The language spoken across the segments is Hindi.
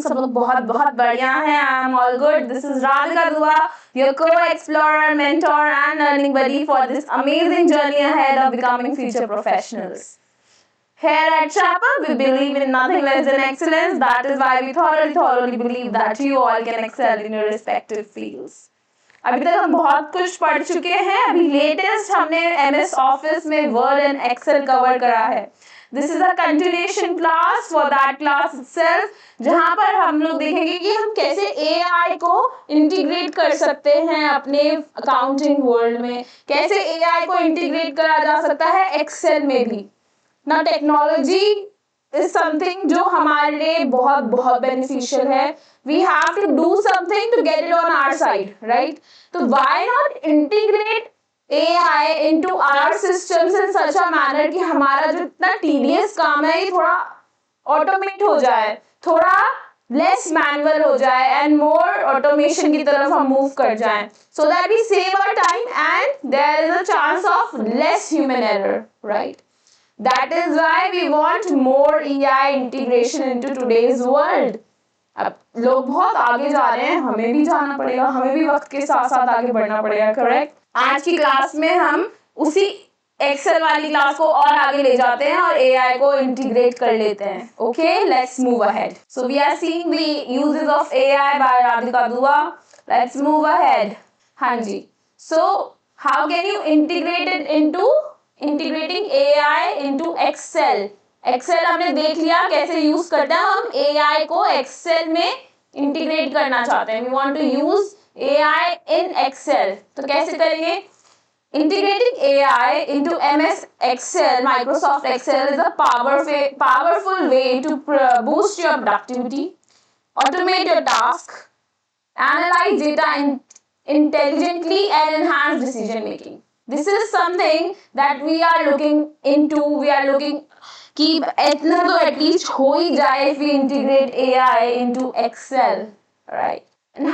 थिंक सब लोग बहुत बहुत बढ़िया हैं. I am all good. This is Radhika दुआ, your co-explorer, mentor and learning buddy for this amazing journey ahead of becoming future professionals. Here at Chapel, we believe in nothing less than excellence. That is why we thoroughly believe that you all can excel in your respective fields. अभी तक हम बहुत कुछ पढ़ चुके हैं. अभी लेटेस्ट हमने MS Office में Word and Excel कवर करा है. This is a continuation class for that class itself, जहाँ पर हम लोग देखेंगे कि हम कैसे AI को इंटीग्रेट कर सकते हैं अपने अकाउंटिंग वर्ल्ड में, कैसे AI को इंटीग्रेट करा जा सकता है Excel में भी. ना टेक्नोलॉजी is something जो हमारे लिए बहुत बहुत beneficial है. We have to do something to get it on our side, right? तो why not integrate AI into our systems in such a manner कि हमारा जो इतना tedious काम है ये थोड़ा automate हो जाए, थोड़ा less manual हो जाए and more automation की तरफ हम move कर जाएं, so that we save our time and there is a chance of less human error, right? That is why we want more AI integration into today's world. अब लोग बहुत आगे जा रहे हैं, हमें भी जाना पड़ेगा, हमें भी वक्त के साथ साथ आगे बढ़ना पड़ेगा, करेक्ट? आज की क्लास में हम उसी एक्सेल वाली क्लास को और आगे ले जाते हैं और AI को इंटीग्रेट कर लेते हैं. Okay, let's move ahead. So we are seeing the uses of AI by Radhika Dua. Let's move ahead. हाँ जी. So how can you integrate it into integrating AI into Excel. Excel हमने देख लिया कैसे यूज करते हैं. हम AI को Excel में इंटीग्रेट करना चाहते हैं. We want to use AI in Excel. तो कैसे करेंगे? Integrating AI into MS Excel, Microsoft Excel is a powerful way to boost your productivity, automate your task, analyze data intelligently and enhance decision making. This is something that we are looking into. We are looking कि इतना तो एटलीस्ट हो ही जाए if we integrate AI into Excel, right? And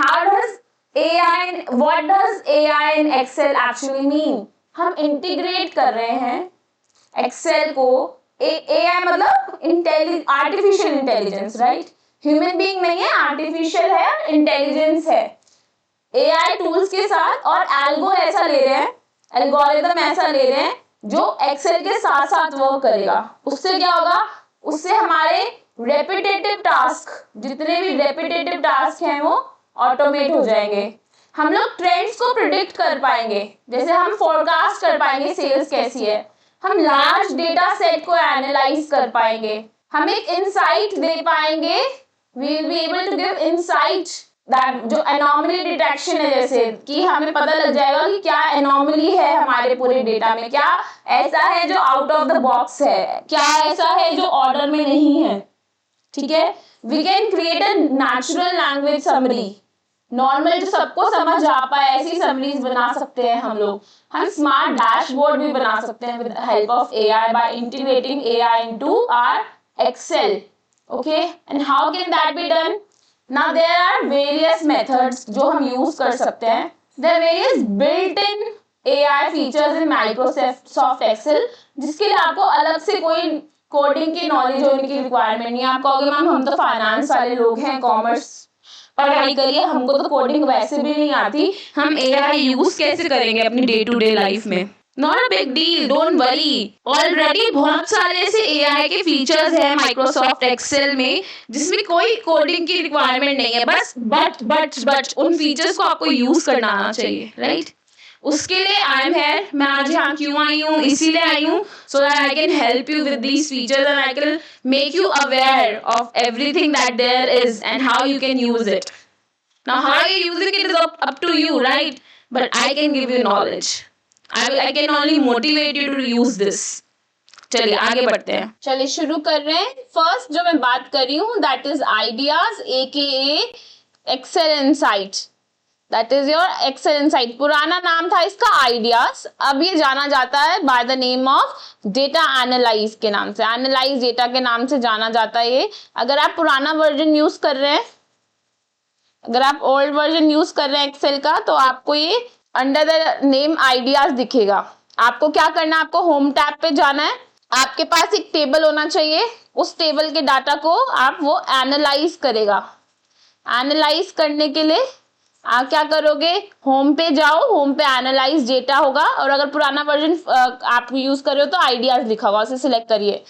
what does AI in Excel actually mean? हम इंटीग्रेट कर रहे हैं Excel को. AI मतलब artificial intelligence, right? Human being नहीं है, आर्टिफिशियल है, इंटेलिजेंस है. AI टूल्स के साथ और एल्गोरिथम ऐसा ले रहे हैं जो एक्सेल के साथ साथ वर्क करेगा. उससे क्या होगा? उससे हमारे रेपिटेटिव टास्क, जितने भी रेपिटेटिव टास्क हैं वो ऑटोमेट हो जाएंगे. हम लोग ट्रेंड्स को प्रिडिक्ट कर पाएंगे, जैसे हम फोरकास्ट कर पाएंगे सेल्स कैसी है. हम लार्ज डेटा सेट को एनालाइज कर पाएंगे. हम एक इंसाइट दे पाएंगे. We will be able to give insight that जो एनोमली डिटेक्शन है, जैसे कि हमें पता लग जाएगा कि क्या एनोमली है हमारे पूरे डेटा में, क्या ऐसा है जो आउट ऑफ द बॉक्स है, क्या ऐसा है जो ऑर्डर में नहीं है. ठीक है. We can create a natural language summary, normal जो सबको समझ आ पाए ऐसी समरीज बना सकते हैं हम लोग. हम स्मार्ट डैशबोर्ड भी बना सकते हैं with the help of AI by integrating AI into our Excel. Okay, and how can that be done? Now there are various methods जो हम यूज कर सकते हैं. There are various built-in AI features in Microsoft Excel, जिसके लिए आपको अलग से कोई कोडिंग की नॉलेज होने की रिक्वायरमेंट नहीं है. आप कहोगे मैम हम तो फाइनेंस वाले लोग हैं, कॉमर्स पढ़ाई करिए, हमको तो कोडिंग वैसे भी नहीं आती, हम AI यूज कैसे करेंगे अपनी डे टू डे लाइफ में? Not a big deal, don't worry. Already बहुत सारे ऐसे AI के फीचर्स हैं Microsoft Excel में जिसमें कोई कोडिंग की रिक्वायरमेंट नहीं है. बस बट उन फीचर्स को आपको यूज करना आना चाहिए, राइट? उसके लिए आई एम हेयर. मैं आज यहाँ क्यों आई हूँ? इसीलिए आई हूँ so that I can help you with these features and I can make you aware of everything that there is and how you can use it. Now how you using it is up to you, right? But I can give you knowledge. I can only motivate you to use this. चलिए आगे बढ़ते हैं. चलिए शुरू कर रहे हैं. फर्स्ट जो मैं बात कर रही हूँ that is ideas AKA Excel insight. That is your Excel insight. पुराना नाम था इसका आइडियाज, अब ये जाना जाता है by the name of data analyse के नाम से. एनालाइज डेटा के नाम से जाना जाता है ये. अगर आप पुराना वर्जन यूज कर रहे हैं, अगर आप ओल्ड वर्जन यूज कर रहे हैं एक्सेल का, तो आपको ये अंडर द नेम आइडियाज दिखेगा. आपको क्या करना है? आपको होम टैब पे जाना है. आपके पास एक टेबल होना चाहिए, उस टेबल के डाटा को आप वो एनालाइज करेगा। एनालाइज करने के लिए आप क्या करोगे, होम पे जाओ, होम पे एनालाइज डेटा होगा, और अगर पुराना वर्जन आप यूज कर रहे हो तो आइडियाज लिखा होगा, उसे सिलेक्ट करिए।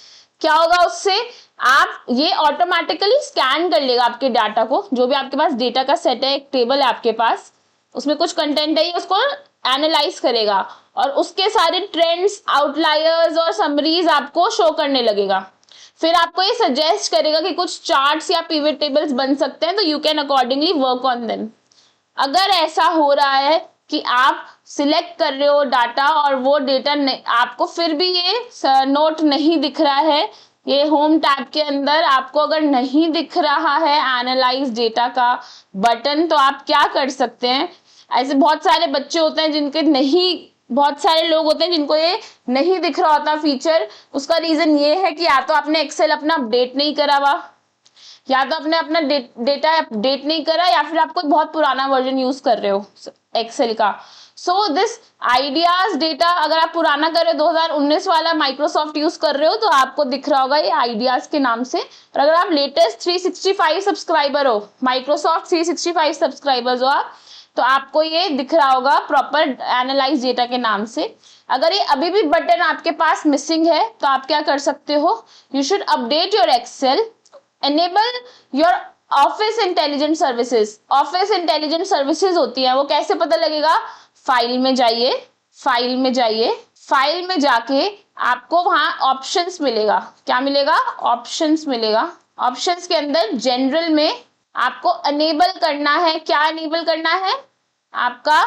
क्या होगा उससे, आप ये ऑटोमेटिकली स्कैन कर लेगा आपके डाटा को, जो भी आपके पास डेटा का सेट है, एक टेबल है आपके पास, उसमें कुछ कंटेंट है, उसको एनालाइज करेगा और उसके सारे ट्रेंड्स, आउटलायर्स और समरीज आपको शो करने लगेगा। फिर आपको ये सजेस्ट करेगा कि कुछ चार्ट्स या पिवट टेबल्स बन सकते हैं, तो you can accordingly work on them. अगर ऐसा हो रहा है कि आप सिलेक्ट कर रहे हो डाटा और वो डेटा आपको फिर भी ये नोट नहीं दिख रहा है, ये होम टैब के अंदर आपको अगर नहीं दिख रहा है एनालाइज डेटा का बटन, तो आप क्या कर सकते हैं, ऐसे बहुत सारे बच्चे होते हैं जिनके नहीं, बहुत सारे लोग होते हैं जिनको ये नहीं दिख रहा होता फीचर। उसका रीजन ये है कि या तो आपने एक्सेल अपना अपडेट नहीं करा हुआ, या तो आपने अपना डेटा अपडेट नहीं करा, या फिर आप कोई बहुत पुराना वर्जन यूज कर रहे हो एक्सेल का। सो दिस आइडियाज डेटा, अगर आप पुराना कर रहे हो 2019 वाला माइक्रोसॉफ्ट यूज कर रहे हो, तो आपको दिख रहा होगा ये आइडियाज के नाम से। और अगर आप लेटेस्ट 365 सब्सक्राइबर हो, माइक्रोसॉफ्ट 365 सब्सक्राइबर्स हो आप, तो आपको ये दिख रहा होगा प्रॉपर एनालाइज डेटा के नाम से। अगर ये अभी भी बटन आपके पास मिसिंग है, तो आप क्या कर सकते हो, you should update your Excel, enable your Office intelligent services. Office intelligent services होती है, वो कैसे पता लगेगा, फाइल में जाइए, फाइल में जाइए, फाइल में जाके आपको वहां ऑप्शंस मिलेगा। क्या मिलेगा, ऑप्शंस मिलेगा। ऑप्शंस के अंदर जनरल में आपको अनेबल करना है, क्या अनेबल करना है, आपका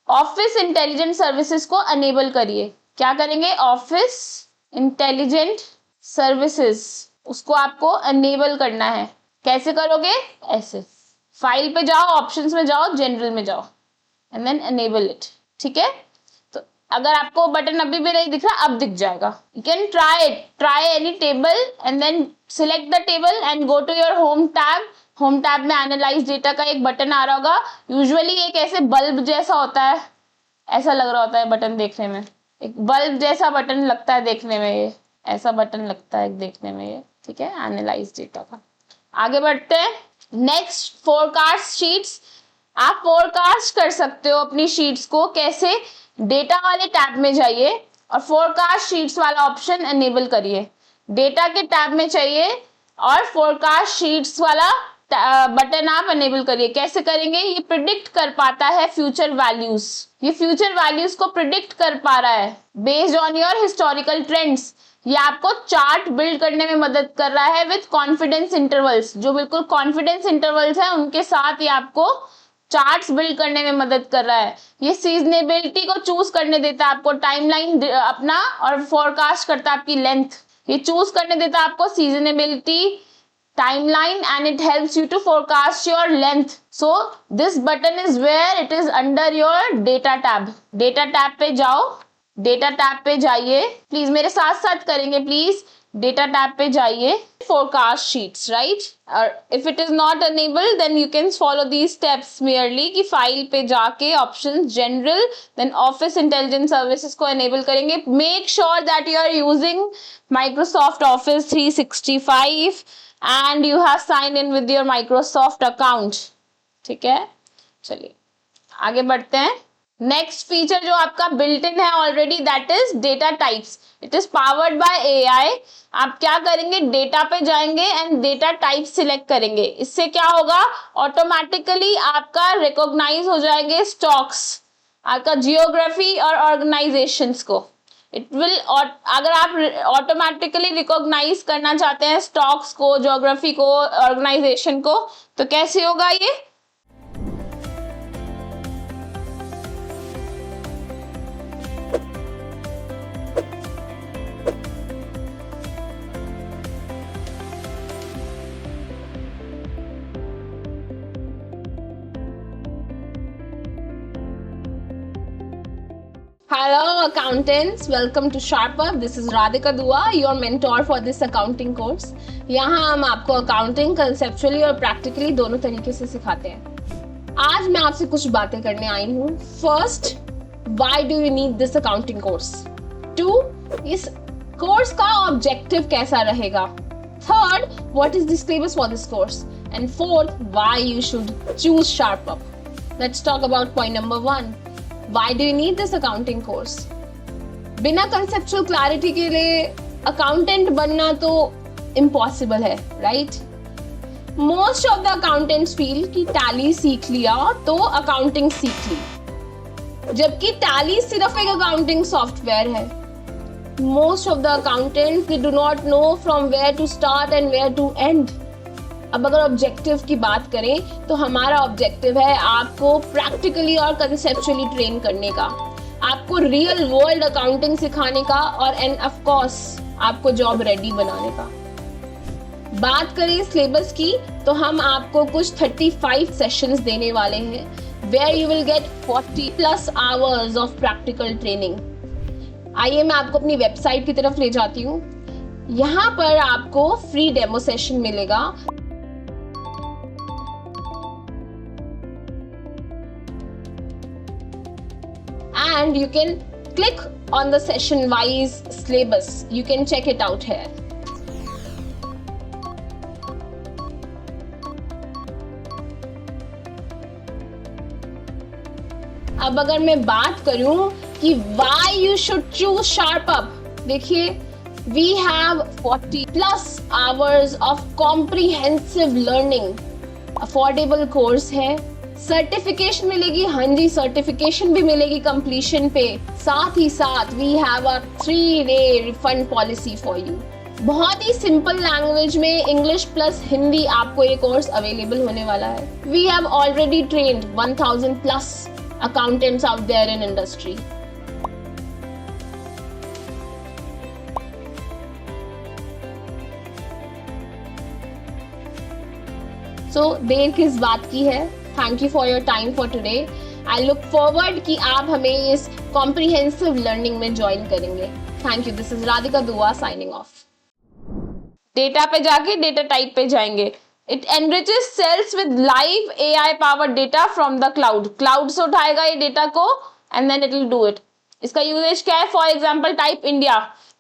ऑफिस इंटेलिजेंट सर्विसेज को अनेबल करिए। क्या करेंगे, ऑफिस इंटेलिजेंट सर्विसेज, उसको आपको अनेबल करना है। कैसे करोगे, ऐसे फाइल पे जाओ, ऑप्शंस में जाओ, जनरल में जाओ एंड देन अनेबल इट। ठीक है, तो अगर आपको बटन अभी भी नहीं दिख रहा, अब दिख जाएगा। You can try it, try any table and then select the table and go to your home tab. Home tab में एनालाइज डेटा का एक बटन आ रहा होगा, यूजुअली एक ऐसे बल्ब जैसा होता है, ऐसा लग रहा होता है बटन देखने में, एक बल्ब जैसा बटन लगता है देखने में, ये ऐसा बटन लगता है देखने में ये। ठीक है, एनालाइज डेटा का। आगे बढ़ते हैं, नेक्स्ट फोरकास्ट शीट्स। आप फोरकास्ट कर सकते हो अपनी शीट्स को, कैसे, डेटा वाले टैब में जाइए और फोरकास्ट शीट्स वाला ऑप्शन एनेबल करिए। डेटा के टैब में चाहिए और फोरकास्ट शीट्स वाला बटन आप एनेबल करिए। कैसे करेंगे, ये प्रिडिक्ट कर पाता है फ्यूचर वैल्यूज, ये फ्यूचर वैल्यूज को प्रिडिक्ट कर पा रहा है based on your historical trends. ये आपको चार्ट बिल्ड करने में मदद कर रहा है विद कॉन्फिडेंस इंटरवल्स, जो बिल्कुल कॉन्फिडेंस इंटरवल्स है उनके साथ ये आपको चार्ट्स बिल्ड करने में मदद कर रहा है। ये सीजनेबिलिटी को चूज करने देता है आपको, टाइमलाइन अपना, और फोरकास्ट करता है आपकी लेंथ। ये चूज करने देता है आपको सीजनेबिलिटी, timeline, and it helps you to forecast your length. So this button is where it is under your data tab. data tab पे जाओ, data tab पे जाइए, प्लीज मेरे साथ साथ करेंगे प्लीज। data tab पे जाइए, forecast sheets, right? और if it is not enabled then you can follow these steps merely कि फाइल पे जाके options general then office intelligence services को enable करेंगे। make sure that you are using Microsoft Office 365 and you have signed in with your Microsoft account। ठीक है, चलिए आगे बढ़ते हैं। नेक्स्ट फीचर जो आपका बिल्ट इन है already, that is data types. It is powered by AI. आप क्या करेंगे, डेटा पे जाएंगे एंड डेटा टाइप सिलेक्ट करेंगे। इससे क्या होगा, ऑटोमेटिकली आपका रिकॉग्नाइज हो जाएंगे स्टॉक्स, आपका जियोग्राफी और ऑर्गेनाइजेशंस को। इट विल, अगर आप ऑटोमेटिकली रिकॉग्नाइज करना चाहते हैं स्टॉक्स को, ज्योग्राफी को, ऑर्गेनाइजेशन को, तो कैसे होगा ये, Hello accountants, welcome to SharpUp. This is Radhika Dua, your mentor for this accounting course. यहाँ हम आपको अकाउंटिंग कंसेप्चुअली और प्रैक्टिकली दोनों तरीके से सिखाते हैं। आज मैं आपसे कुछ बातें करने आई हूँ। First, why do you need this accounting course? 2, इस कोर्स का ऑब्जेक्टिव कैसा रहेगा, third what is the syllabus for this course, and fourth why you should choose SharpUp. Let's talk about point number 1. Why do you need this accounting course. बिना कंसेप्चुअल क्लैरिटी के लिए अकाउंटेंट बनना तो इम्पॉसिबल है, right? Most of the accountants feel कि टैली सीख लिया तो अकाउंटिंग सीख ली, जबकि टैली सिर्फ एक अकाउंटिंग सॉफ्टवेयर है. Most of the accountants they do not know from where to start and where to end. अब अगर ऑब्जेक्टिव की बात करें तो हमारा ऑब्जेक्टिव है आपको प्रैक्टिकली और कंसेप्चुअली ट्रेन करने का, आपको रियल वर्ल्ड अकाउंटिंग सिखाने का और एंड ऑफ कोर्स आपको जॉब रेडी बनाने का. बात करें सिलेबस की तो हम आपको कुछ 35 सेशंस देने वाले हैं where you will get 40+ hours of practical training. आइए मैं आपको अपनी वेबसाइट की तरफ ले जाती हूँ. यहाँ पर आपको फ्री डेमो सेशन मिलेगा. And you can click on the session wise syllabus. You can check it out here. अब अगर मैं बात करूं कि why you should choose SharpUp, देखिए we have 40+ hours of comprehensive learning. Affordable course है, सर्टिफिकेशन मिलेगी, हाँ जी सर्टिफिकेशन भी मिलेगी कंप्लीशन पे. साथ ही साथ we have a 3-day refund policy for you. बहुत ही सिंपल लैंग्वेज में इंग्लिश प्लस हिंदी आपको ये कोर्स अवेलेबल होने वाला है. We have already trained 1000+ accountants out there in industry. So देर किस बात की है. Thank you for your time for today. I look forward कि आप हमें इस comprehensive learning में join करेंगे. Thank you. This is Radhika Dua signing off. Data पे जाके डेटा टाइप पे जाएंगे. It enriches cells with live AI powered data from the cloud. Cloud से उठाएगा ये डेटा को and then it will do it. इसका यूजेज क्या है? For example type India,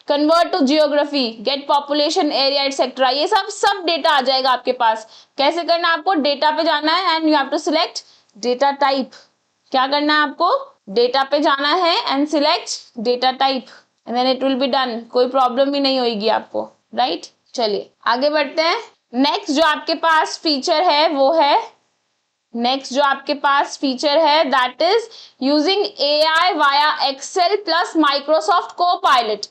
convert to geography, get population area etcetera, ये सब डेटा आ जाएगा आपके पास. कैसे करना है आपको? डेटा पे जाना है and you have to select data type. क्या करना है आपको? डेटा पे जाना है and select data type and then it will be done. कोई प्रॉब्लम भी नहीं होगी आपको, राइट? चलिए आगे बढ़ते हैं. नेक्स्ट जो आपके पास फीचर है वो है that is using AI via Excel plus Microsoft Copilot.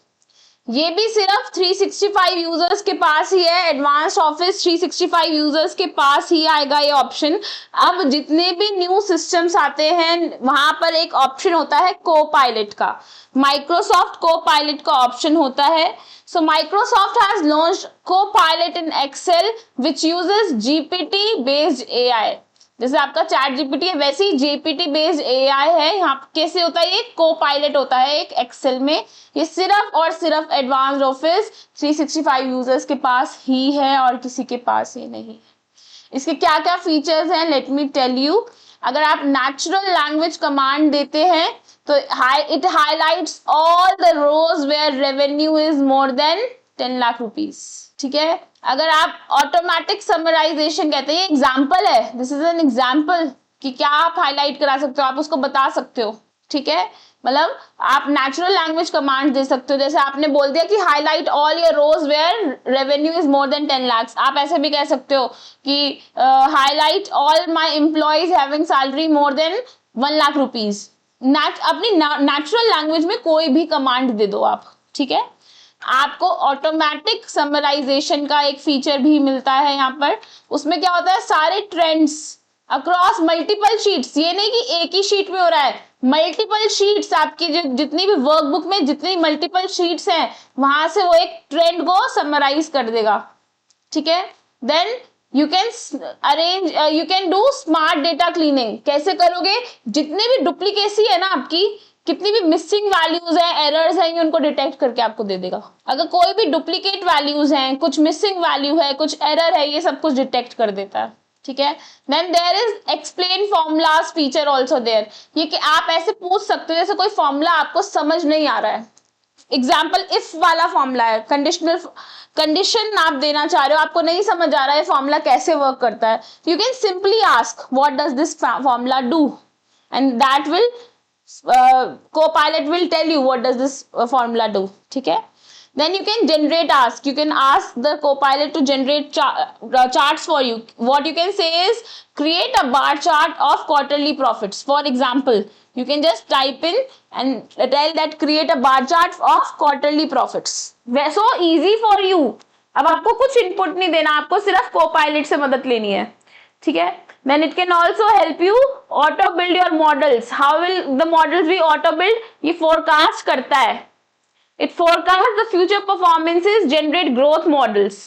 ये भी सिर्फ 365 यूजर्स के पास ही है. एडवांस्ड ऑफिस 365 यूजर्स के पास ही आएगा ये ऑप्शन. अब जितने भी न्यू सिस्टम्स आते हैं वहां पर एक ऑप्शन होता है कोपायलट का, माइक्रोसॉफ्ट कोपायलट का ऑप्शन होता है. So Microsoft has launched Copilot in Excel which uses GPT based AI. जैसे आपका चैट जीपीटी है वैसे ही GPT based AI है. यहाँ कैसे होता है? ये Copilot होता है एक Excel में. ये सिर्फ और सिर्फ एडवांस्ड ऑफिस 365 यूजर्स के पास ही है और किसी के पास ही नहीं है. इसके क्या क्या फीचर्स हैं लेट मी टेल यू. अगर आप नेचुरल लैंग्वेज कमांड देते हैं तो it highlights all the rows where revenue is more than 10 lakh rupees. ठीक है. अगर आप ऑटोमेटिक समराइजेशन कहते हैं, ये एग्जाम्पल है, दिस इज एन एग्जाम्पल कि क्या आप हाईलाइट करा सकते हो, आप उसको बता सकते हो. ठीक है. मतलब आप नेचुरल लैंग्वेज कमांड दे सकते हो. जैसे आपने बोल दिया कि highlight all your rows where revenue is more than 10 lakhs. आप ऐसे भी कह सकते हो कि highlight all my employees having salary more than 1 lakh rupees. अपनी नेचुरल लैंग्वेज में कोई भी कमांड दे दो आप. ठीक है. आपको ऑटोमेटिक समराइजेशन का एक फीचर भी मिलता है यहाँ पर. उसमें क्या होता है? सारे ट्रेंड्स अक्रॉस मल्टीपल शीट्स, ये नहीं कि एक ही शीट में हो रहा है, मल्टीपल शीट्स. आपकी जो जितनी भी वर्कबुक में जितनी मल्टीपल शीट्स हैं वहां से वो एक ट्रेंड को समराइज कर देगा. ठीक है. Then you can do smart data cleaning. कैसे करोगे? जितने भी डुप्लीकेसी है ना आपकी, कितनी भी मिसिंग वैल्यूज हैं, एरर्स हैं, उनको डिटेक्ट करके आपको दे देगा. अगर कोई भी डुप्लीकेट वैल्यूज हैं, कुछ मिसिंग वैल्यू है, कुछ एरर है, ये सब कुछ डिटेक्ट कर देता है. ठीक है. Then there is explain formulas feature also there. ये कि आप ऐसे पूछ सकते हो जैसे कोई फॉर्मूला आपको समझ नहीं आ रहा है, एग्जाम्पल इफ वाला फॉर्मूला है, कंडीशन आप देना चाह रहे हो, आपको नहीं समझ आ रहा है फॉर्मूला कैसे वर्क करता है, you can simply ask what does this formula do, and that will Copilot will tell you what does this formula do. ठीक है, then you can generate ask, you can ask the Copilot to generate charts for you. What you can say is create a bar chart of quarterly profits. For example, you can just type in and tell that create a bar chart of quarterly profits. So easy for you. अब आपको कुछ इनपुट नहीं देना, आपको सिर्फ Copilot से मदद लेनी है, ठीक है. Then it can also help you auto build your models. How will the models be auto build? ये forecast करता है. It forecasts the future performances, generate growth models,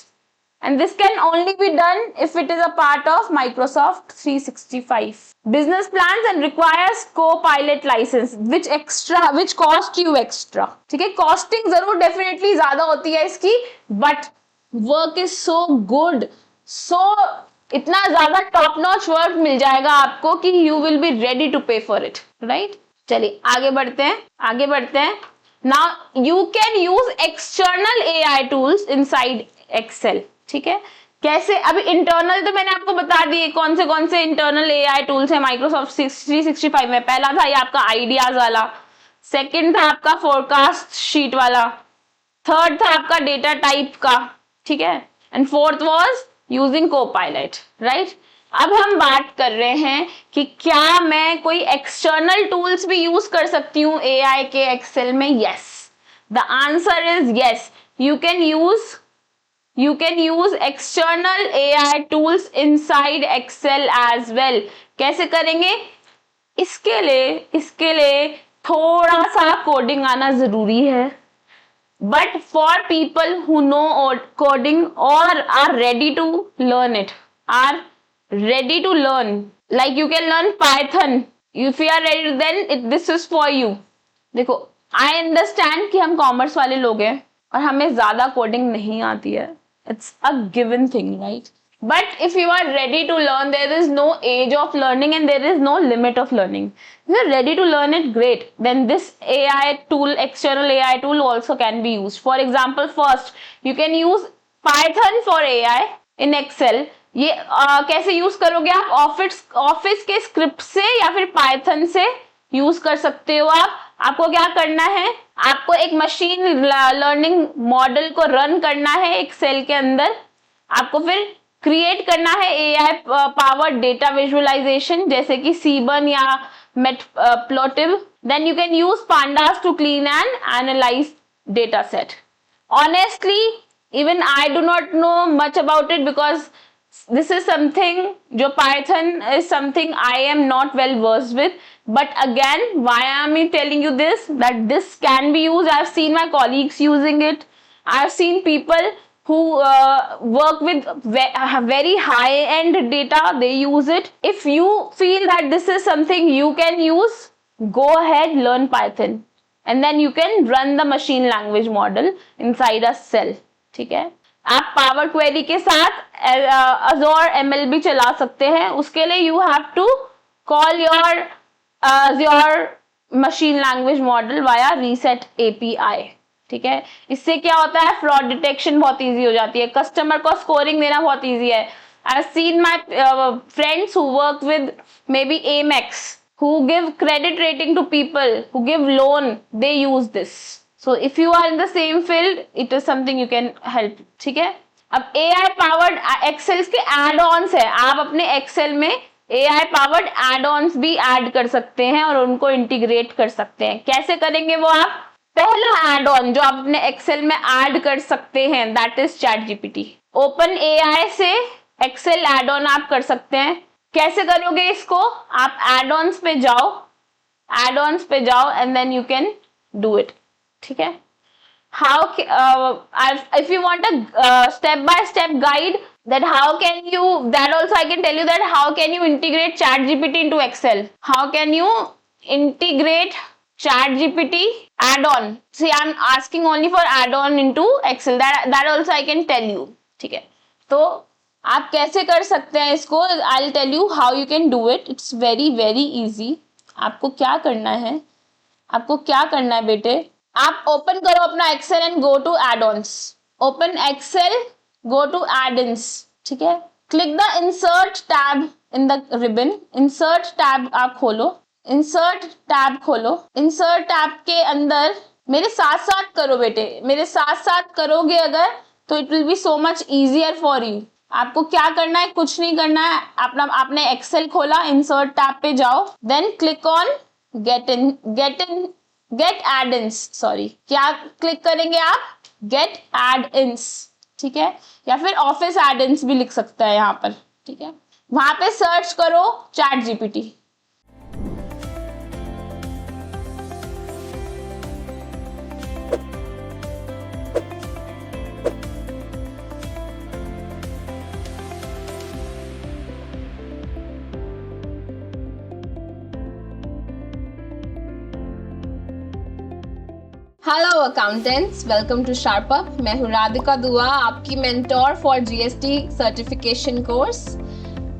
and this can only be done if it is a part of Microsoft 365. Business plans and requires Copilot license, which cost you extra. ठीक है, costing जरूर definitely ज़्यादा होती है इसकी, but work is so good, so इतना ज्यादा टॉप नॉच वर्क मिल जाएगा आपको कि you will be ready to pay for it, right. चलिए आगे बढ़ते हैं. Now you can use external AI tools inside Excel. ठीक है, कैसे? अभी इंटरनल तो मैंने आपको बता दिए कौन से इंटरनल एआई टूल्स है माइक्रोसॉफ्ट 365 में. पहला था ये आपका आइडियाज वाला, सेकंड था आपका फोरकास्ट शीट वाला, थर्ड था आपका डेटा टाइप का, ठीक है, and fourth was using Copilot, right. अब हम बात कर रहे हैं कि क्या मैं कोई एक्सटर्नल टूल्स भी यूज कर सकती हूँ एआई के एक्सेल में. Yes, the answer is yes. You can use external AI tools inside Excel as well. कैसे करेंगे? इसके लिए थोड़ा सा कोडिंग आना जरूरी है. But for people who know coding or are ready to learn it, like you can learn Python. If you are ready, then this is for you. देखो, I understand कि हम कॉमर्स वाले लोग हैं और हमें ज्यादा कोडिंग नहीं आती है. It's a given thing, right? But if you are ready to learn, there is no age of learning and there is no limit of learning. If you are ready to learn it, great. Then this AI tool, external AI tool also can be used. For example, first, you can use Python for AI in Excel. ये कैसे यूज करोगे आप? ऑफिस के स्क्रिप्ट से या फिर पाइथन से यूज कर सकते हो आप. आपको क्या करना है? आपको एक मशीन लर्निंग मॉडल को रन करना है एक्सेल के अंदर. आपको फिर क्रिएट करना है एआई पावर्ड डेटा विजुअलाइजेशन जैसे कि सीबन या matplotlib. Then you can use pandas to clean and analyse data set. Honestly even I do not know much about it because this is something जो Python is something I am not well versed with. But again, why am I telling you this? That this can be used. I have seen my colleagues using it. I have seen people who work with very high end data, they use it. If you feel that this is something you can use, go ahead, learn Python, and then you can run the machine language model inside a cell. ठीक है, आप पावर क्वेरी के साथ Azure ML भी चला सकते हैं. उसके लिए you have to call your Azure machine language model via reset API. ठीक है, इससे क्या होता है? फ्रॉड डिटेक्शन बहुत इजी हो जाती है, कस्टमर को स्कोरिंग देना बहुत इजी है. I have seen my friends who work with may be Amex, who give credit rating to people, who give loan, they use this. So if you are in the same field, it is something you can help. ठीक है, अब AI powered Excel के add-ons है. आप अपने Excel में AI powered add-ons भी add कर सकते हैं और उनको इंटीग्रेट कर सकते हैं. कैसे करेंगे वो आप? पहला add-on जो आप अपने Excel में add कर सकते हैं, that is ChatGPT. OpenAI से Excel add-on आप कर सकते हैं. कैसे करोगे इसको? आप add-ons पे जाओ and then you can do it. ठीक है, if you want a step by step guide that how can you, that also I can tell you that how can you integrate ChatGPT into Excel. How can you integrate ChatGPT add-on? See, I'm asking only for add-on into Excel. That also I can tell you. ठीक है, तो आप कैसे कर सकते हैं इसको? I'll tell you how you can do it. It's very very easy. आपको क्या करना है बेटे? आप ओपन करो अपना Excel and go to add ons, open Excel, go to add ins, ठीक है। Click the insert tab in the ribbon, insert tab आप खोलो, इंसर्ट टैब खोलो, इंसर्ट टैब के अंदर मेरे साथ साथ करो बेटे, मेरे साथ साथ करोगे अगर तो it will B so much easier for you. आपको क्या करना है, कुछ नहीं करना है, अपना आपने एक्सेल खोला, इंसर्ट टैब पे जाओ, then click on get add ins, sorry क्या क्लिक करेंगे आप, गेट एड-इन्स, ठीक है, या फिर ऑफिस एड-इन्स भी लिख सकता है यहाँ पर, ठीक है। वहां पे सर्च करो ChatGPT. Hello accountants, welcome to SharpUp. मैं हूँ राधिका दुआ, आपकी mentor for GST certification course.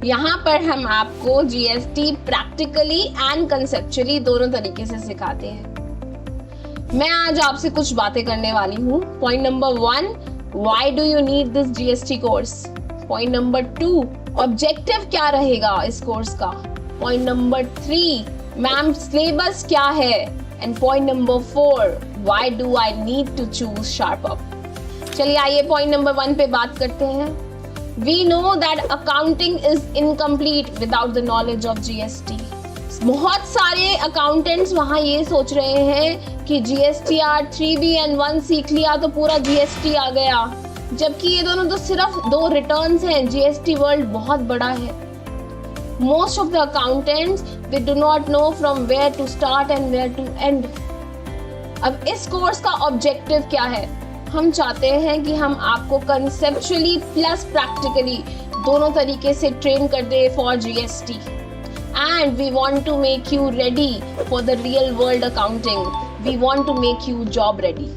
यहाँ पर हम आपको जीएसटी प्रैक्टिकली एंड कंसेप्चुअली दोनों तरीके से सिखाते हैं। मैं आज आपसे कुछ बातें करने वाली हूँ। Point number 1, why do you need this GST course. Point number 2, objective क्या रहेगा इस कोर्स का। पॉइंट नंबर 3, मैम सिलेबस क्या है। And point number 4, why do I need to choose SharpUp? चलिए आइए पॉइंट नंबर 1 पे बात करते हैं। We know that accounting is incomplete without the knowledge of GST. बहुत सारे अकाउंटेंट्स वहाँ ये सोच रहे हैं कि GSTR 3B and 1 सीख लिया तो पूरा GST आ गया, जबकि ये दोनों तो सिर्फ 2 रिटर्न्स हैं। GST वर्ल्ड बहुत बड़ा है। Most of the accountants, they do not know from where to start and where to end. अब इस कोर्स का ऑब्जेक्टिव क्या है? हम चाहते हैं कि हम आपको कंसेप्चुअली प्लस प्रैक्टिकली दोनों तरीके से ट्रेन कर दे for GST, and we want to make you ready for the real world accounting. We want to make you job ready.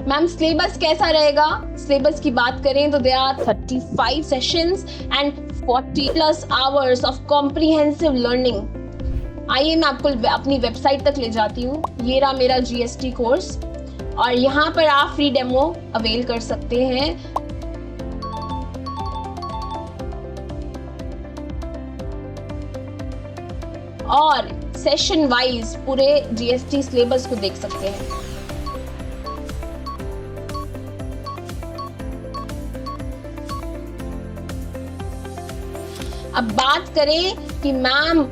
Ma'am syllabus कैसा रहेगा? सिलेबस की बात करें तो there are 35 sessions and 40+ hours of comprehensive learning. आइए मैं आपको अपनी वेबसाइट तक ले जाती हूँ। ये रहा मेरा जीएसटी कोर्स और यहाँ पर आप फ्री डेमो अवेल कर सकते हैं। और सेशन वाइज पूरे जीएसटी सिलेबस को देख सकते हैं। अब बात करें कि मैम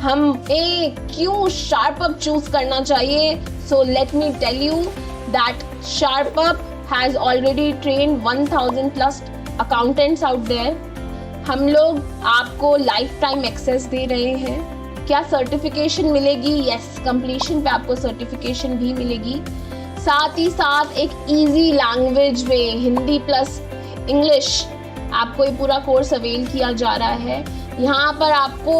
हमें क्यों शार्पअप चूज करना चाहिए, so let me tell you that SharpUp has already trained 1000+ accountants out there. हम लोग आपको लाइफ टाइम एक्सेस दे रहे हैं। क्या सर्टिफिकेशन मिलेगी? यस, कंप्लीशन पे आपको सर्टिफिकेशन भी मिलेगी। साथ ही साथ एक इजी लैंग्वेज में हिंदी प्लस इंग्लिश आपको ये पूरा कोर्स अवेल किया जा रहा है। यहाँ पर आपको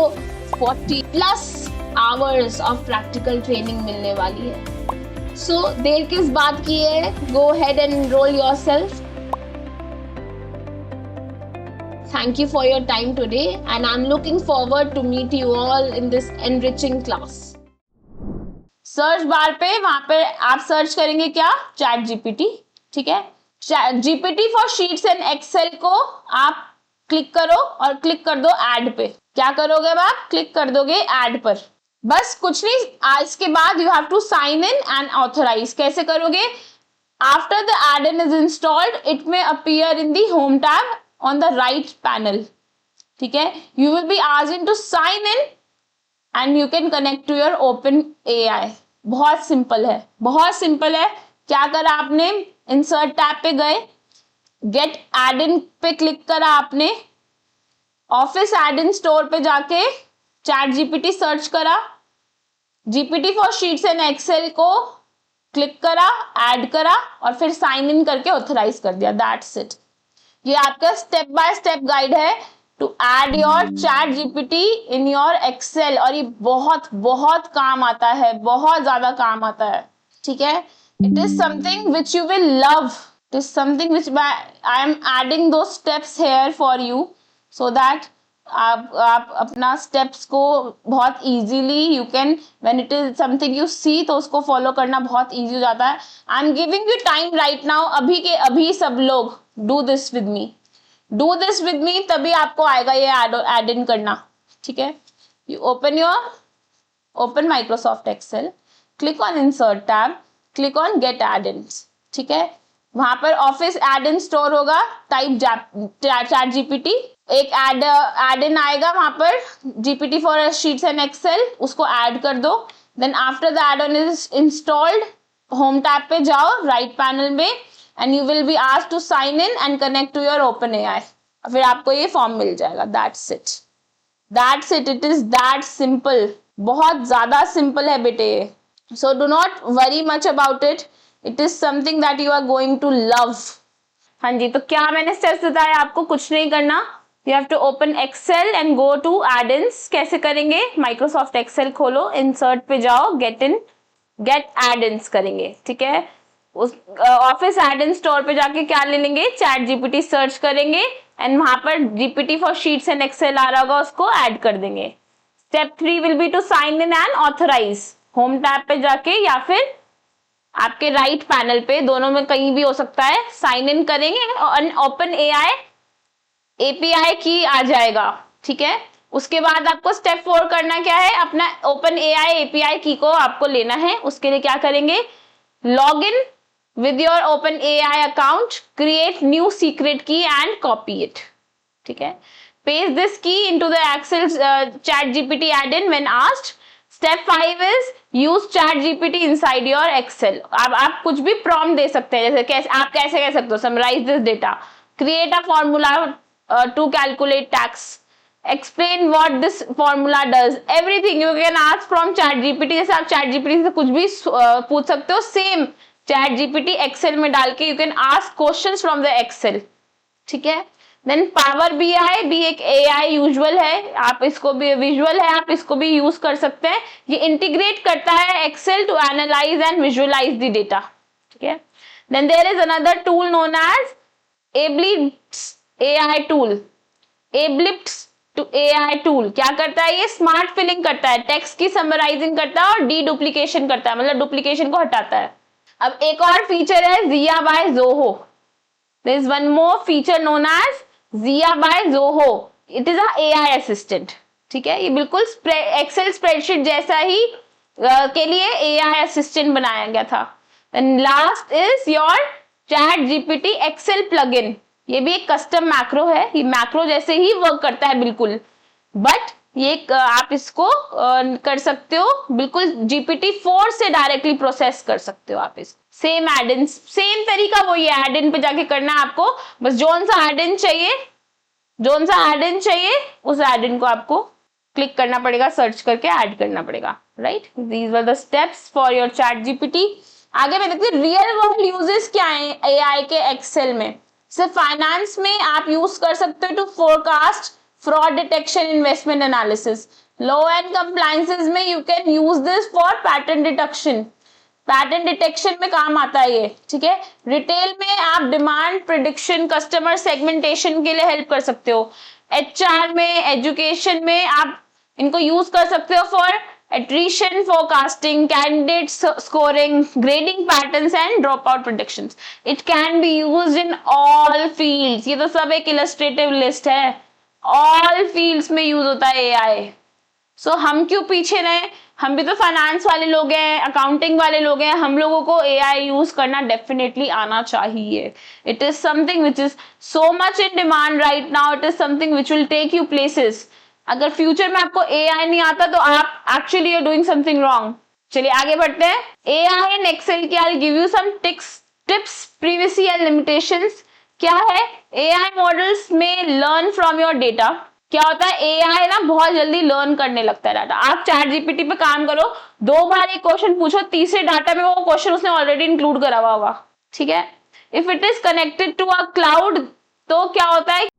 40+ आवर्स ऑफ प्रैक्टिकल ट्रेनिंग मिलने वाली है। सो देर किस बात की है? Go head and enrol yourself. Thank you for your time today and I'm looking forward to meet you all in this enriching class. Search bar पे वहां पे आप सर्च करेंगे क्या? चैट जीपीटी, ठीक है। GPT for sheets and Excel को आप क्लिक करो और क्लिक कर दो ऐड पे। क्या करोगे आप? क्लिक कर दोगे ऐड पर। बस कुछ नहीं, आज के बाद you have to sign in and authorise. कैसे करोगे? After the add-in is installed, it may appear in the home tab on the right panel, ठीक है। You will be asked to sign in and you can connect to your OpenAI। बहुत सिंपल है, बहुत सिंपल है। क्या करा आपने? इंसर्ट टैब पे गए, गेट एड-इन पे क्लिक करा आपने, ऑफिस एड-इन स्टोर पे जाके चैट जीपीटी सर्च करा, GPT for sheets and Excel को क्लिक करा, ऐड करा और फिर साइन इन करके ऑथराइज कर दिया। That's it. ये आपका स्टेप बाय स्टेप गाइड है to add your ChatGPT in your Excel, और ये बहुत बहुत काम आता है, बहुत ज्यादा काम आता है, ठीक है। It is something which you will love. It is something which I am adding दो steps here for you so that आप अपना स्टेप्स को बहुत easily you can, when it is something you see, तो उसको फॉलो करना बहुत इजी हो जाता है. I am giving you time right now, अभी के अभी सब लोग डू दिस विद मी, तभी आपको आएगा ये एड इन करना. ठीक है, you open Microsoft Excel, click on insert tab, click on get add ins. ठीक है, वहां पर ऑफिस एड इन स्टोर होगा, टाइप चैट जीपीटी, एक एड इन आएगा वहां पर, GPT for sheets and Excel, उसको ऐड कर दो. Then after the add on is installed, home tab पे जाओ राइट पैनल में, and you will be asked to sign in and connect to your OpenAI. फिर आपको ये फॉर्म मिल जाएगा. That's it, it is that simple. बहुत ज्यादा सिंपल है बेटे. So do not worry much about it, it is something that you are going to love. हाँ जी, तो क्या मैंने स्टेप्स बताया आपको? कुछ नहीं करना. You have to open Excel and go to add ins. कैसे करेंगे? माइक्रोसॉफ्ट एक्सेल खोलो, इंसर्ट पे जाओ, गेट एड-इन्स करेंगे. ठीक है, उस ऑफिस एड-इन स्टोर पे जाके क्या ले लेंगे? चैट जीपीटी सर्च करेंगे एंड वहां पर GPT for sheets and Excel आ रहा होगा, उसको ऐड कर देंगे. Step 3 will be to sign in and authorise. Home tab पे जाके या फिर आपके राइट पैनल पे, दोनों में कहीं भी हो सकता है, साइन इन करेंगे और OpenAI API की आ जाएगा. ठीक है, उसके बाद आपको स्टेप 4 करना क्या है? अपना OpenAI API की को आपको लेना है. उसके लिए क्या करेंगे? Log in with your OpenAI account, create new secret की एंड कॉपी इट. ठीक है, paste this key into the Excel chat GPT add-in when asked. Step 5 is use chat GPT inside your Excel. अब आप कुछ भी prompt दे सकते हैं, जैसे कैसे आप कैसे कह सकते हो? Summarize this data, create a formula to calculate tax, explain what this formula does. Everything you can ask from chat GPT. जैसे आप chat GPT से कुछ भी पूछ सकते हो, same chat GPT Excel में डाल के you can ask questions from the Excel. ठीक है, देन पावर BI भी एक AI यूजुअल है, आप इसको भी विजुअल है, आप इसको भी यूज कर सकते हैं. ये इंटीग्रेट करता है Excel to analyse and visualise the data. ठीक है, then there is another tool known as Ablips AI tool. Ablips to AI tool क्या करता है? ये स्मार्ट फिलिंग करता है, टेक्स्ट की समराइजिंग करता है और डुप्लीकेशन करता है, मतलब डुप्लीकेशन को हटाता है. अब एक और फीचर है Zia by Zoho. There is one more feature known as Zia by Zoho. It is a AI assistant. ठीक है, ये बिल्कुल एक्सेल स्प्रेडशीट जैसा ही के लिए AI assistant बनाया गया था. Then last is your Chat GPT Excel plugin. ये भी एक कस्टम मैक्रो है, ये मैक्रो जैसे ही वर्क करता है बिल्कुल, बट ये आप इसको कर सकते हो बिल्कुल GPT-4 से डायरेक्टली प्रोसेस कर सकते हो आप इसको. सेम एड-इन, सेम तरीका वही है, एड-इन पे जाके करना है आपको. बस जोन सा एड-इन चाहिए उस एड-इन को आपको क्लिक करना पड़ेगा, सर्च करके ऐड करना पड़ेगा. Right, these were the steps for your chat GPT. आगे मैं देखते हैं रियल वर्ल्ड यूजेस क्या है AI के एक्सेल में. सिर्फ फाइनेंस में आप यूज कर सकते हो to forecast, fraud detection, investment analysis. Law and compliances में you can use this for pattern detection. Pattern detection में काम आता है ये. ठीक है, रिटेल में आप डिमांड प्रिडिक्शन, कस्टमर सेगमेंटेशन के लिए हेल्प कर सकते हो. HR में, एजुकेशन में आप इनको यूज कर सकते हो for attrition forecasting, candidate scoring, grading patterns and dropout predictions. It can be used in all fields. ये तो सब एक illustrative list है. All fields में use होता है AI. So हम क्यों पीछे रहे? हम भी तो फाइनेंस वाले लोग हैं, अकाउंटिंग वाले लोग हैं, हम लोगों को AI यूज करना डेफिनेटली आना चाहिए. It is something which is so much in demand right now. It is something which will take you places. अगर फ्यूचर में आपको AI नहीं आता तो आप actually are doing something wrong. चलिए आगे बढ़ते हैं. AI इन एक्सेल की I give you some tips, privacy and limitations. क्या है? AI मॉडल्स में लर्न फ्रॉम योर डेटा. क्या होता है? AI ना बहुत जल्दी लर्न करने लगता है डाटा. आप चैट जीपीटी पे काम करो, 2 बार एक क्वेश्चन पूछो, तीसरे डाटा में वो क्वेश्चन उसने ऑलरेडी इंक्लूड करा हुआ होगा. ठीक है, if it is connected to a cloud तो क्या होता है?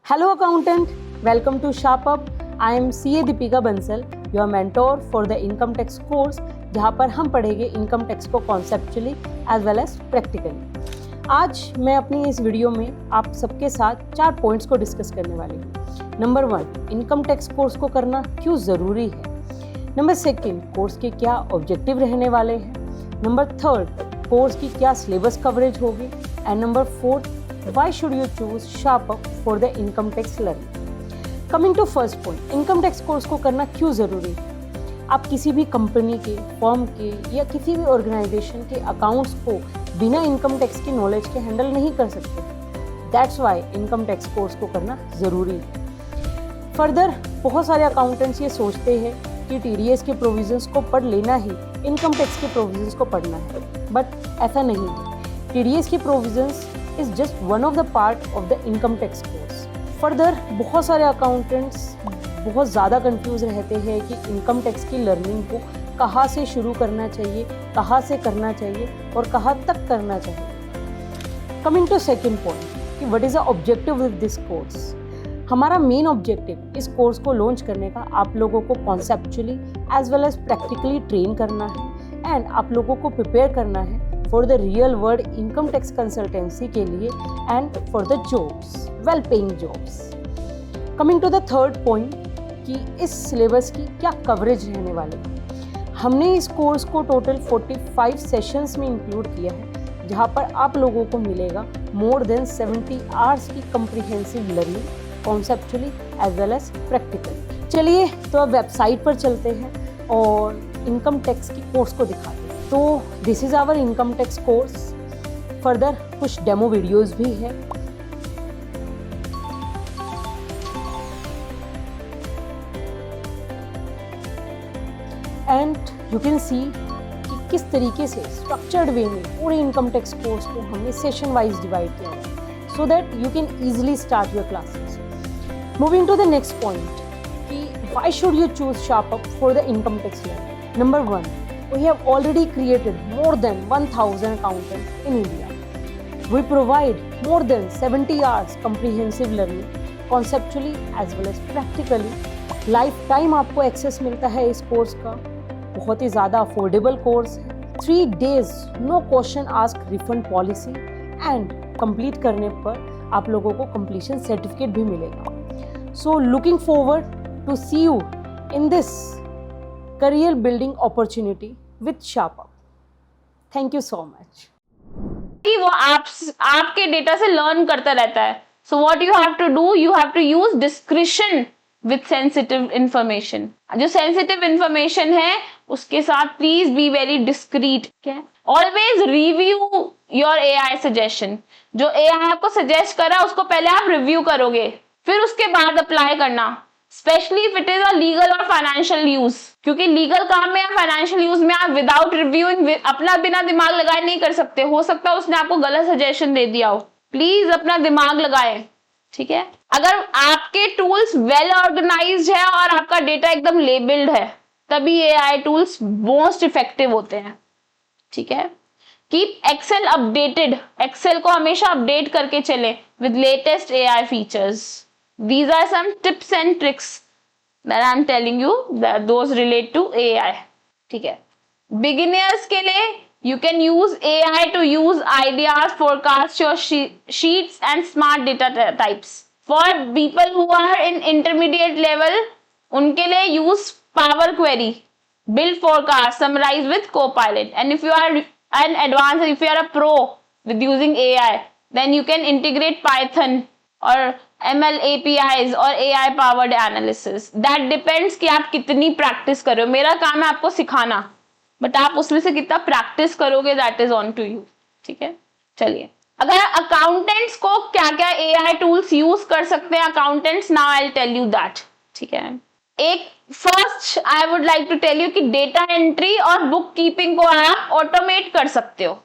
Hello accountant, welcome to SharpUp. I am CA Deepika Bansal, your mentor for the income tax course, जहाँ पर हम पढ़ेंगे इनकम टैक्स को conceptually as well as practically. आज मैं अपनी इस वीडियो में आप सबके साथ 4 पॉइंट्स को डिस्कस करने वाली हूँ। नंबर 1, इनकम टैक्स कोर्स को करना क्यों ज़रूरी है। नंबर 2, कोर्स के क्या ऑब्जेक्टिव रहने वाले हैं। नंबर 3, कोर्स की क्या सिलेबस कवरेज होगी। And number 4, why should you choose SharpUp for the income tax learning? Coming to first point, income tax course को करना क्यों ज़रूरी है। आप किसी भी कंपनी के, फर्म के या किसी भी ऑर्गेनाइजेशन के अकाउंट्स को बिना इनकम टैक्स की नॉलेज के हैंडल नहीं कर सकते। That's why income tax course को करना ज़रूरी है। फर्दर बहुत सारे अकाउंटेंट्स ये सोचते हैं कि TDS के प्रोविजंस को पढ़ लेना ही इनकम टैक्स के प्रोविजंस को पढ़ना है, बट ऐसा नहीं है। TDS के provisions is just one of the part of the income tax course. Further, बहुत सारे accountants बहुत ज़्यादा कंफ्यूज रहते हैं कि इनकम टैक्स की लर्निंग को कहाँ से शुरू करना चाहिए, कहाँ से करना चाहिए और कहाँ तक करना चाहिए। Coming to second point, कि what is the objective with this course? हमारा मेन ऑब्जेक्टिव इस कोर्स को लॉन्च करने का आप लोगों को conceptually as well as practically train करना है एंड आप लोगों को प्रिपेयर करना है for the real world income tax consultancy के लिए and for the jobs, well paying jobs. Coming to the third point कि इस सिलेबस की क्या कवरेज रहने वाली है। हमने इस कोर्स को टोटल 45 सेशंस में इंक्लूड किया है, जहाँ पर आप लोगों को मिलेगा मोर देन 70 आवर्स की comprehensive learning conceptually as well as practically. चलिए तो अब वेबसाइट पर चलते हैं और इनकम टैक्स की कोर्स को दिखाते हैं। तो this is our income tax course. Further कुछ डेमो वीडियोस भी है। एंड यू कैन सी कि किस तरीके से स्ट्रक्चर्ड वे में पूरे इनकम टैक्स कोर्स को हमने सेशन वाइज डिवाइड किया है so that you can easily start your classes. Moving to the next point कि why should you choose SharpUp for the income tax learning. Number 1, we have already created more than 1000 accountants in India. We provide more than 70 hours comprehensive learning conceptually as well as practically. Lifetime आपको एक्सेस मिलता है इस कोर्स का। बहुत ही ज़्यादा अफोर्डेबल कोर्स है। 3 days no question ask refund policy and complete करने पर आप लोगों को कंप्लीशन सर्टिफिकेट भी मिलेगा। So looking forward to see you in this career building opportunity with SharpUp. Thank you so much. कि वो आपके डेटा से लर्न करता रहता है। So what you have to do, you have to use discretion with sensitive information. जो sensitive information है उसके साथ please be very discreet. Okay? Always review your AI suggestion. जो AI आपको suggest करा उसको पहले आप review करोगे, फिर उसके बाद अप्लाई करना। Specially if it is a legal और फाइनेंशियल यूज, क्योंकि लीगल काम में या फाइनेंशियल यूज में आप विदाउट रिव्यूइंग अपना बिना दिमाग लगाए नहीं कर सकते। हो सकता है उसने आपको गलत सजेशन दे दिया हो। प्लीज अपना दिमाग लगाए, ठीक है। अगर आपके टूल्स वेल ऑर्गेनाइज्ड है और आपका डेटा एकदम लेबल्ड है तभी AI टूल्स मोस्ट इफेक्टिव होते हैं, ठीक है। कीप एक्सेल अपडेटेड, एक्सेल को हमेशा अपडेट करके चले with latest AI features. These are some tips and tricks that I'm telling you that those relate to AI, ठीक है। Beginners के लिए you can use AI to use ideas, forecast your sheets and smart data types. For people who are in intermediate level, उनके लिए use Power Query, build forecast, summarize with Copilot. And if you are an advanced, if you are a pro with using AI, then you can integrate Python और ML APIs और AI powered analysis. That depends कि आप कितनी प्रैक्टिस कर रहे हो। मेरा काम है आपको सिखाना, बट आप उसमें से कितना प्रैक्टिस करोगे that is on to you, ठीक है। चलिए, अगर अकाउंटेंट्स को क्या क्या AI टूल्स यूज कर सकते हैं accountants, now I will tell you that, ठीक है। एक first I would like to tell you कि डेटा एंट्री और बुक कीपिंग को आप ऑटोमेट कर सकते हो।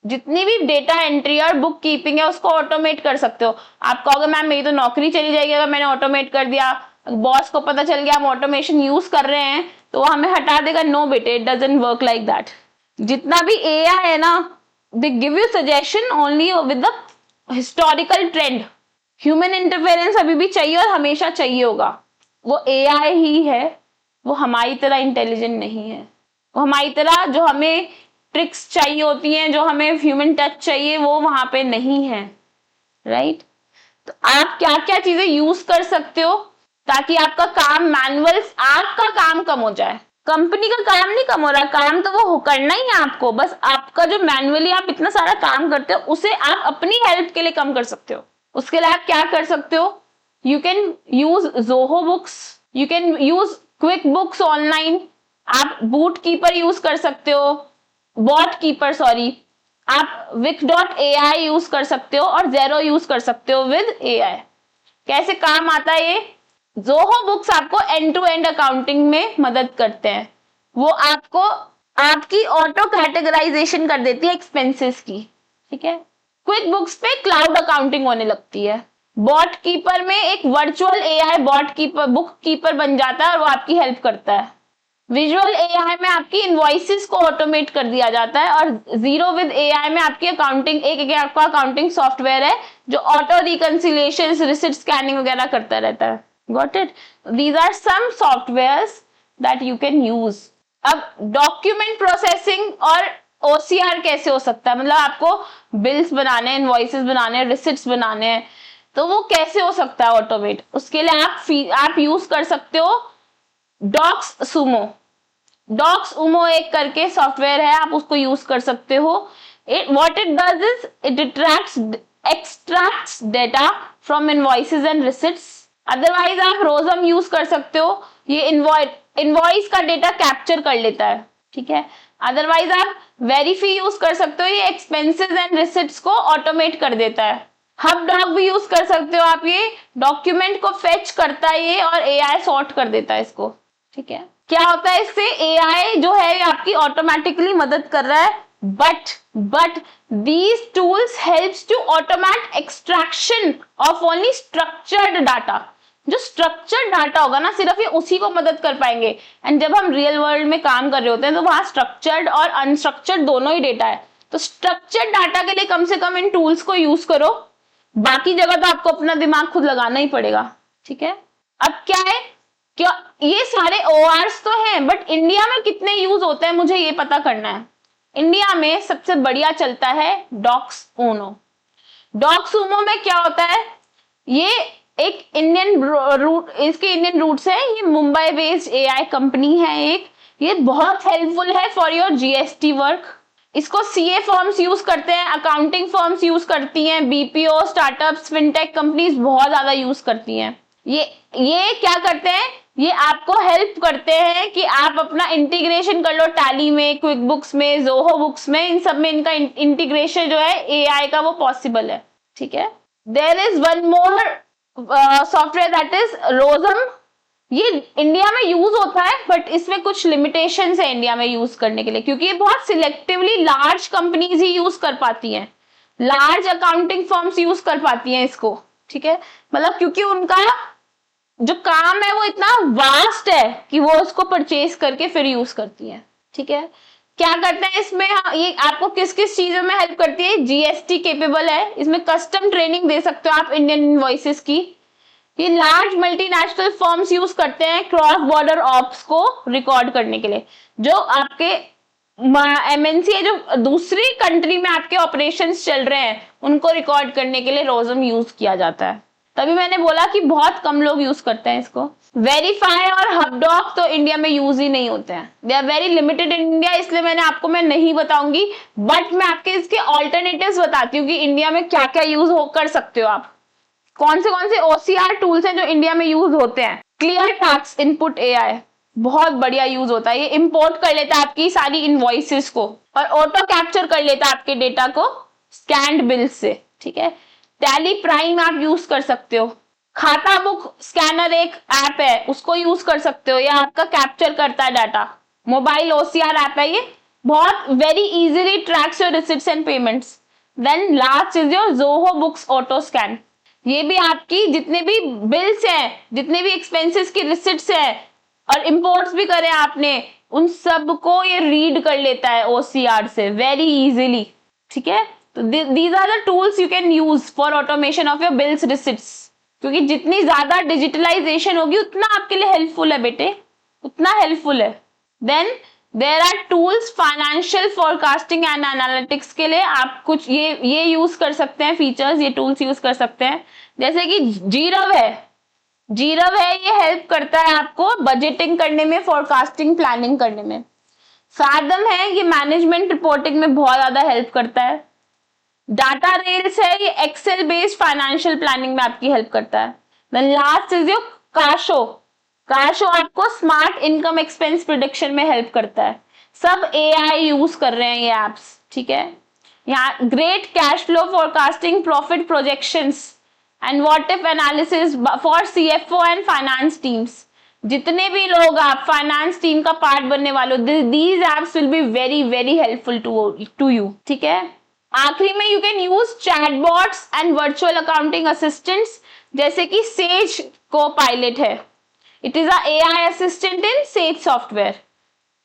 जितनी भी डेटा एंट्री और बुक कीपिंग है उसको ऑटोमेट कर सकते हो। आप कहोगे मैम मेरी तो नौकरी चली जाएगी अगर मैंने ऑटोमेट कर दिया, बॉस को पता चल गया हम ऑटोमेशन यूज कर रहे हैं तो वो हमें हटा देगा। नो बेटे, it doesn't work like that. जितना भी AI है ना, they give you suggestion only with the historical trend human interference अभी भी चाहिए और हमेशा चाहिए होगा। वो एआई ही है, वो हमारी तरह इंटेलिजेंट नहीं है। वो हमारी तरह जो हमें ट्रिक्स चाहिए होती हैं, जो हमें ह्यूमन टच चाहिए, वो वहां पे नहीं है, राइट। तो आप क्या क्या चीजें यूज कर सकते हो ताकि आपका काम मैनुअल, आपका काम कम हो जाए। कंपनी का काम नहीं कम हो रहा, काम तो वो करना ही है आपको, बस आपका जो मैनुअली आप इतना सारा काम करते हो उसे आप अपनी हेल्प के लिए कम कर सकते हो। उसके लिए आप क्या कर सकते हो, you can use Zoho books, you can use quick books online, आप बूट कीपर यूज कर सकते हो, बॉट कीपर सॉरी, आप wix.ai यूज कर सकते हो और ज़ेरो यूज कर सकते हो विद एआई। कैसे काम आता है ये, जोहो बुक्स आपको एंड टू एंड अकाउंटिंग में मदद करते हैं। वो आपको आपकी ऑटो कैटेगराइजेशन कर देती है एक्सपेंसेस की, ठीक है। क्विक बुक्स पे क्लाउड अकाउंटिंग होने लगती है। बॉट कीपर में एक virtual AI Botkeeper, bookkeeper बन जाता है और वो आपकी हेल्प करता है। विजुअल एआई में आपकी इनवॉइसेस को ऑटोमेट कर दिया जाता है, और ज़ीरो विद एआई में आपकी अकाउंटिंग, एक आपका अकाउंटिंग सॉफ्टवेयर है जो ऑटो रिकंसिलिएशन, रिसिप्ट स्कैनिंग वगैरह करता रहता है। Got it? These are some softwares that you can use. अब डॉक्यूमेंट प्रोसेसिंग और ओसीआर कैसे हो सकता है, मतलब आपको बिल्स बनाने, इनवॉइसेस बनाने, रिसिप्ट्स बनाने हैं, तो वो कैसे हो सकता है ऑटोमेट। उसके लिए आप यूज कर सकते हो डॉक्स सुमो। डॉक्स उमो एक करके सॉफ्टवेयर है, आप उसको यूज कर सकते हो। What it does is it extracts data from invoices and receipts. Otherwise आप रोजम यूज कर सकते हो, ये इनवॉइस का डेटा कैप्चर कर लेता है, ठीक है। अदरवाइज आप वेरीफी यूज कर सकते हो, ये एक्सपेंसेस एंड रिसिप्ट्स को ऑटोमेट कर देता है। हब डॉक भी यूज कर सकते हो आप, ये डॉक्यूमेंट को फेच करता है ये और एआई सॉर्ट कर देता है इसको, ठीक है। क्या होता है इससे, एआई जो है आपकी ऑटोमेटिकली मदद कर रहा है, but these tools helps to automate extraction of only structured data. जो स्ट्रक्चर्ड डाटा होगा ना, सिर्फ ये उसी को मदद कर पाएंगे। एंड जब हम रियल वर्ल्ड में काम कर रहे होते हैं तो वहां स्ट्रक्चर्ड और अनस्ट्रक्चर्ड दोनों ही डेटा है, तो स्ट्रक्चर्ड डाटा के लिए कम से कम इन टूल्स को यूज करो, बाकी जगह तो आपको अपना दिमाग खुद लगाना ही पड़ेगा, ठीक है। अब क्या है, क्या ये सारे ओआरस तो हैं, बट इंडिया में कितने यूज होते हैं मुझे ये पता करना है। इंडिया में सबसे बढ़िया चलता है डॉक्स ऊनो। डॉक्स ऊनो में क्या होता है, ये एक इंडियन रूट, इसके इंडियन रूट्स है, ये मुंबई बेस्ड एआई कंपनी है एक। ये बहुत हेल्पफुल है फॉर योर जीएसटी वर्क। इसको सीए फर्म्स यूज करते हैं, अकाउंटिंग फर्म्स यूज करती हैं, बीपीओ, स्टार्टअप्स, फिनटेक कंपनीज बहुत ज्यादा यूज करती हैं। ये क्या करते हैं, ये आपको हेल्प करते हैं कि आप अपना इंटीग्रेशन कर लो टैली में, क्विक बुक्स में, जोहो बुक्स में, इन सब में इनका इंटीग्रेशन जो है एआई का वो पॉसिबल है, ठीक है। There is one more software that is Rossum. ये इंडिया में यूज होता है बट इसमें कुछ लिमिटेशंस है इंडिया में यूज करने के लिए, क्योंकि ये बहुत सिलेक्टिवली लार्ज कंपनीज ही यूज कर पाती हैं, लार्ज अकाउंटिंग फर्म्स यूज कर पाती हैं इसको, ठीक है। मतलब क्योंकि उनका जो काम है वो इतना वास्ट है कि वो उसको परचेज करके फिर यूज करती है, ठीक है। क्या करते हैं इसमें, ये आपको किस किस चीजों में हेल्प करती है, जीएसटी केपेबल है, इसमें कस्टम ट्रेनिंग दे सकते हो आप इंडियन इनवॉइसेस की। ये लार्ज मल्टीनेशनल फर्म्स यूज करते हैं क्रॉस बॉर्डर ऑप्स को रिकॉर्ड करने के लिए। जो आपके एमएनसी है, जो दूसरी कंट्री में आपके ऑपरेशंस चल रहे हैं, उनको रिकॉर्ड करने के लिए रोजम यूज किया जाता है। तभी मैंने बोला कि बहुत कम लोग यूज करते हैं इसको। वेरीफाई और हबडॉक तो इंडिया में यूज ही नहीं होते हैं, they are very limited in India, इसलिए मैंने आपको मैं नहीं बताऊंगी, बट मैं आपके इसके ऑल्टरनेटिव्स बताती हूँ कि इंडिया में क्या क्या यूज कर सकते हो आप। कौन से ओसीआर टूल्स हैं जो इंडिया में यूज होते हैं। क्लियर टैक्स इनपुट एआई बहुत बढ़िया यूज होता है, ये इंपोर्ट कर लेता है आपकी सारी इनवॉइसेस को और ऑटो कैप्चर कर लेता है आपके डेटा को स्कैन्ड बिल से, ठीक है। टैली प्राइम आप यूज कर सकते हो। खाता बुक स्कैनर एक ऐप है, उसको यूज कर सकते हो, ये आपका कैप्चर करता है डाटा। मोबाइल ओसीआर ऐप है, ये बहुत very easily tracks your receipts and payments. Then last is your Zoho Books auto scan, ये भी आपकी जितने भी बिल्स हैं, जितने भी एक्सपेंसेस की रिसिप्ट्स हैं और इंपोर्ट्स भी करें आपने, उन सब को ये रीड कर लेता है ओसीआर से वेरी इजीली, ठीक है। तो these are the tools you can use for automation of your bills receipts, क्योंकि जितनी ज्यादा डिजिटलाइजेशन होगी उतना आपके लिए हेल्पफुल है बेटे, उतना हेल्पफुल है. Then there are tools financial forecasting and analytics के लिए. आप कुछ ये यूज कर सकते हैं फीचर्स, ये टूल्स यूज कर सकते हैं, जैसे कि जीरव है. ये हेल्प करता है आपको बजटिंग करने में, फोरकास्टिंग प्लानिंग करने में. फैथम है, ये मैनेजमेंट रिपोर्टिंग में बहुत ज्यादा हेल्प करता है. डाटा रेल्स है, ये एक्सेल बेस्ड फाइनेंशियल प्लानिंग में आपकी हेल्प करता है. देन लास्ट इज योर काशो आपको स्मार्ट इनकम एक्सपेंस प्रिडिक्शन में हेल्प करता है. सब AI यूज कर रहे हैं ये एप्स, ठीक है. यहाँ great cash flow forecasting, profit projections and what if analysis for CFO and finance teams. जितने भी लोग आप फाइनेंस टीम का पार्ट बनने वाले हो, these apps will be very very helpful to you, ठीक है. आखिरी में you can use chatbots and virtual accounting assistants, जैसे कि सेज को-पायलट है. It is a AI assistant in Sage software.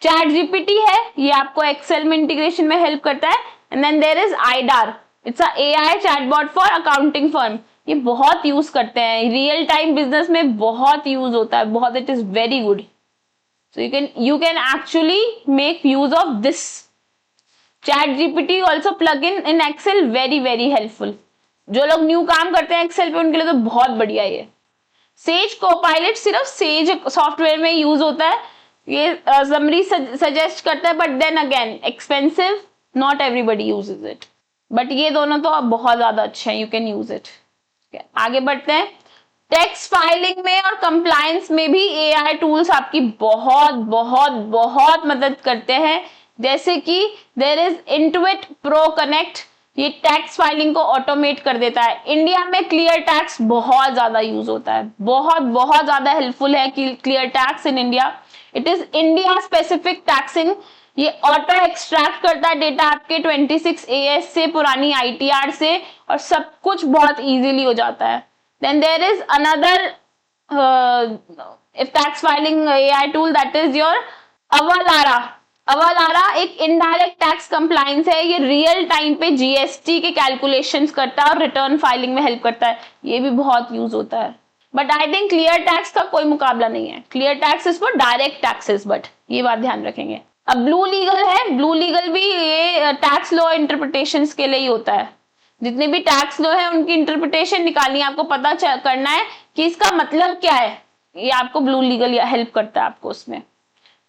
ChatGPT है, ये आपको एक्सेल में इंटीग्रेशन में हेल्प करता है. And then there is IDAR, it's a AI chatbot for accounting firm. ये बहुत यूज करते हैं, रियल टाइम बिजनेस में बहुत यूज होता है, बहुत. It is very good. So you can actually make use of this. ChatGPT also plug in Excel, very very helpful. जो लोग न्यू काम करते हैं एक्सेल पे उनके लिए तो बहुत बढ़िया ये. सेज को-पायलट सिर्फ सेज सॉफ्टवेयर में यूज होता है. ये समरी सजेस्ट करता है, but then again expensive, not everybody uses it. But ये दोनों तो अब बहुत ज्यादा अच्छे हैं, यू कैन यूज इट. आगे बढ़ते हैं. टैक्स फाइलिंग में और कंप्लायंस में भी AI टूल्स आपकी बहुत बहुत बहुत मदद करते हैं, जैसे कि there is Intuit ProConnect. ये टैक्स फाइलिंग को ऑटोमेट कर देता है. इंडिया में क्लियर टैक्स बहुत ज्यादा यूज होता है, बहुत बहुत ज्यादा हेल्पफुल है ClearTax in India. It is India specific taxing. ये ऑटो एक्सट्रैक्ट करता है डेटा आपके 26 AS से, पुरानी ITR से, और सब कुछ बहुत इजीली हो जाता है. Then there is another tax filing AI tool, that is your Avalara. एक इनडायरेक्ट टैक्स कंप्लायंस है. ये रियल टाइम पे GST के कैलकुलेशंस करता है और रिटर्न फाइलिंग में हेल्प करता है. ये भी बहुत यूज होता है. But I think clear tax का कोई मुकाबला नहीं है. Clear tax is for direct taxes, but ये बात ध्यान रखेंगे. अब ब्लू लीगल है. ब्लू लीगल भी ये टैक्स लॉ इंटरप्रिटेशंस के लिए ही होता है. जितने भी टैक्स लॉ है उनकी इंटरप्रिटेशन निकालनी है, आपको पता करना है कि इसका मतलब क्या है. ये आपको ब्लू लीगल हेल्प करता है आपको उसमें,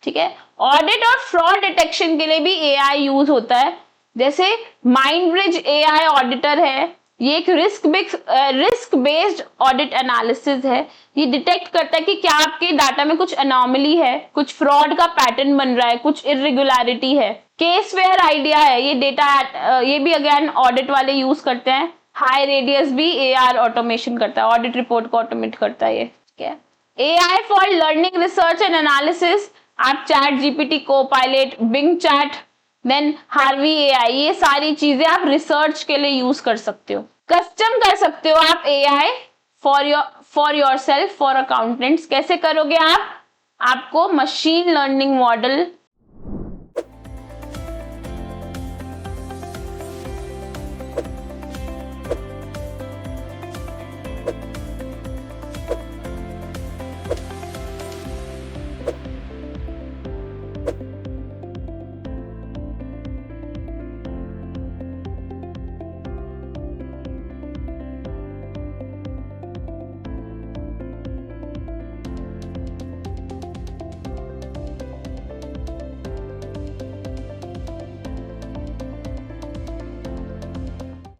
ठीक है. ऑडिट और फ्रॉड डिटेक्शन के लिए भी AI यूज होता है, जैसे माइंडब्रिज AI ऑडिटर है. ये एक रिस्क बेस्ड ऑडिट एनालिसिस है. ये डिटेक्ट करता है कि क्या आपके डाटा में कुछ अनोमली है, कुछ फ्रॉड का पैटर्न बन रहा है, कुछ इरेगुलरिटी है. केसवेयर आइडिया है. ये डेटा ये भी अगेन ऑडिट वाले यूज करते हैं. हाई रेडियस भी AR ऑटोमेशन करता है, ऑडिट रिपोर्ट को ऑटोमेट करता है ये, ठीक है. AI for learning research and analysis. आप ChatGPT, Copilot, Bing chat, then Harvey AI, ये सारी चीजें आप रिसर्च के लिए यूज कर सकते हो. कस्टम कर सकते हो आप AI for yourself, for accountants. कैसे करोगे आप? आपको machine learning model